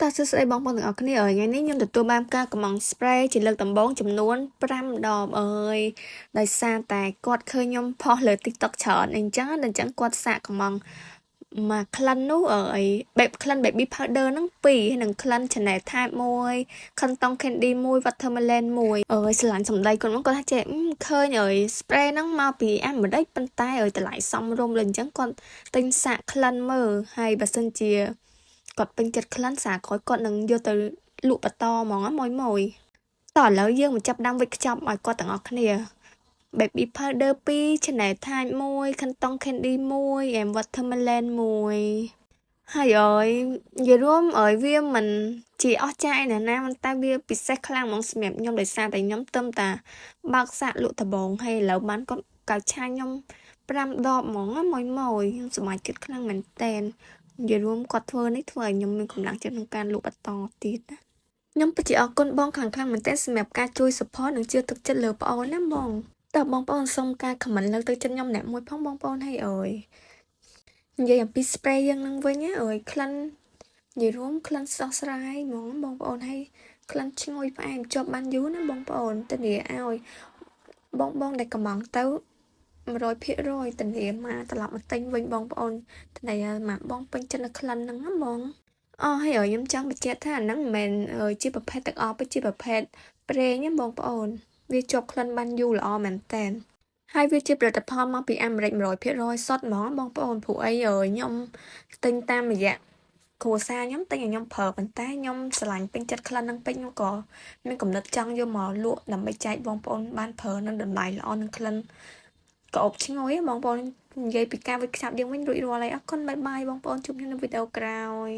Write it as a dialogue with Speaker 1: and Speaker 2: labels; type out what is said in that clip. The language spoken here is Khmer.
Speaker 1: តើសួស្តីបងប្អូនទាំងអស់គ្នាថ្ងៃនេះខ្ញុំទទួលបានការកំង spray ជាលើកដំបូងចំនួន5ដបអើយដោយសារតែគាត់ឃើញខ្ញុំផុសលើ TikTok ច្រើនអញ្ចឹងគាត់សាកកំងមកក្លិននោះក្លិន baby powder ហ្នឹង2ហើយនឹងក្លិន Chanel Type 1ខិនតុង candy 1 watermelon 1ស្រឡាញ់សម្ដីគាត់មកគាត់ថាចេះឃើញspray ហ្នឹងមកពីអាមេរិកប៉ុន្តែតម្លៃសមរម្យលើអញ្ចឹងគាត់ទិញសាកក្លិនមើលហើយបើសិនជាគាត់ពេញចិត្តក្លិនសារក្រោយគាត់នឹងយកទៅលក់បន្តហ្មងមួយតោះឥឡូវយើងមកចាប់ដើមវិចខ្ចប់ឲ្យគាត់ទាំងអស់គ្នា baby powder 2 Chanel Type 1 Canton Candy 1 watermelon 1ហើយនិយាយរួមវាមិនជាអស់ចាយណាមិនតែវាពិសេសខ្លាំងហ្មងសម្រាប់ខ្ញុំដោយសារតែខ្ញុំទឹមតាបើកសាកលក់ដំបងហើយឥឡូវបានគាត់កៅឆាខ្ញុំ5ដបហ្មងមួយខ្ញុំសប្បាយចិត្តខ្លាំងមែនតើនិយាយរួមគាត់ធ្វើនេះធ្វើឲ្យខ្ញុំមានកម្លាំងចិត្តក្នុងការលក់បន្តទៀតណាខ្ញុំពិតជាអរគុណបងខ្លាំងមែនតើសម្រាប់ការជួយ support និងជឿទុកចិត្តលើបងអូនណាបងតើបងប្អូនសូមការ comment លើកទឹកចិត្តខ្ញុំអ្នកមួយផងបងប្អូនហើយនិយាយអំពី spray យើងនឹងវិញក្លិននិយាយរួមក្លិនស្រស់ស្រាយហ្មងបងប្អូនហើយក្លិនឈ្ងុយផ្អែមជាប់បានយូរណាបងប្អូនធានាឲ្យបងដែលកំងទៅ100%ធានាមកត្រឡប់មកទិញវិញបងប្អូនធានាមកបងពេញចិត្តនៅក្លិនហ្នឹងណាបងហើយខ្ញុំចង់បញ្ជាក់ថាហ្នឹងមិនមែនជាប្រភេទទឹកអប់ទេជាប្រភេទប្រេងណាបងប្អូនវាជាប់ក្លិនបានយូរល្អមែនតើហើយវាជាផលិតផលមកពីអាមេរិក100%សុទ្ធហ្មងបងប្អូនព្រោះខ្ញុំទិញតាមរយៈគ្រួសារខ្ញុំទិញឲ្យខ្ញុំប្រើប៉ុន្តែខ្ញុំស្រឡាញ់ពេញចិត្តក្លិនហ្នឹងពេកខ្ញុំក៏មានគំនិតចង់យកមកលក់ដើម្បីចែកបងប្អូនបានប្រើនឹងតម្លៃល្អនឹងក្លិនក្អូបឈ្ងុយបងប្អូននិយាយពីការវិចខ្ចប់យើងវិញរួចរាល់ហើយអរគុណបាយបាយបងប្អូនជួបគ្នានៅវីដេអូក្រោយ